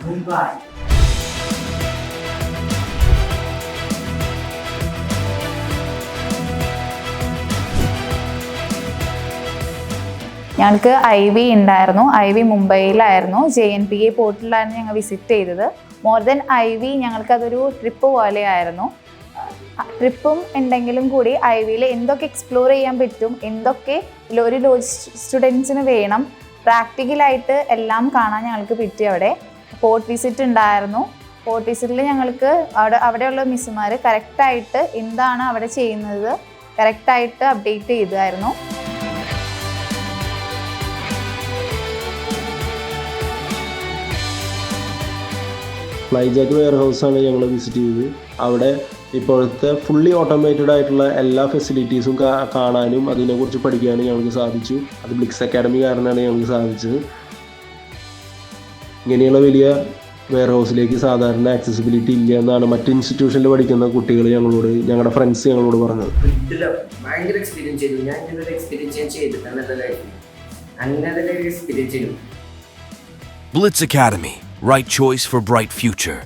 മുംബൈ. ഞങ്ങൾക്ക് IV ഉണ്ടായിരുന്നു. IV മുംബൈയിലായിരുന്നു. JNPA പോർട്ടലിലായിരുന്നു ഞങ്ങൾ വിസിറ്റ് ചെയ്തത്. മോർ ദൻ IV ഞങ്ങൾക്കതൊരു ട്രിപ്പ് പോലെയായിരുന്നു. ട്രിപ്പും ഉണ്ടെങ്കിലും കൂടി IVയിൽ എന്തൊക്കെ എക്സ്പ്ലോർ ചെയ്യാൻ പറ്റും, എന്തൊക്കെ ഒരു ലോ സ്റ്റുഡൻസിന് വേണം, പ്രാക്ടിക്കലായിട്ട് എല്ലാം കാണാൻ ഞങ്ങൾക്ക് പറ്റി. അവിടെ പോർട്ട് വിസിറ്റ് ഉണ്ടായിരുന്നു. പോർട്ട് വിസിറ്റിൽ ഞങ്ങൾക്ക് അവിടെയുള്ള മിസ്സുമാർ കറക്റ്റായിട്ട് എന്താണ് അവിടെ ചെയ്യുന്നത് കറക്റ്റായിട്ട് അപ്ഡേറ്റ് ചെയ്തായിരുന്നു. ഫ്ലൈജാക്ക് വെയർ ഹൗസാണ് ഞങ്ങൾ വിസിറ്റ് ചെയ്തത്. അവിടെ ഇപ്പോഴത്തെ ഫുള്ളി ഓട്ടോമേറ്റഡ് ആയിട്ടുള്ള എല്ലാ ഫെസിലിറ്റീസും കാണാനും അതിനെക്കുറിച്ച് പഠിക്കാനും ഞങ്ങൾക്ക് സാധിച്ചു. അത് ബ്ലിക്സ് അക്കാഡമി കാരണമാണ് ഞങ്ങൾക്ക് സാധിച്ചത്. ഇങ്ങനെയുള്ള വലിയ വെയർ ഹൗസിലേക്ക് സാധാരണ ആക്സസിബിലിറ്റി ഇല്ല എന്നാണ് മറ്റ് ഇൻസ്റ്റിറ്റ്യൂഷനിൽ പഠിക്കുന്ന കുട്ടികൾ ഞങ്ങളുടെ ഫ്രണ്ട്സ് ഞങ്ങളോട് പറഞ്ഞത്. ഭയങ്കര എക്സ്പീരിയൻസ് ചെയ്തു. ഞാൻ ഇങ്ങനൊരു എക്സ്പീരിയൻസ് ഞാൻ ചെയ്തിട്ട് അങ്ങനെ എക്സ്പീരിയൻസ് ചെയ്തു. Blitz Academy, right choice for bright future.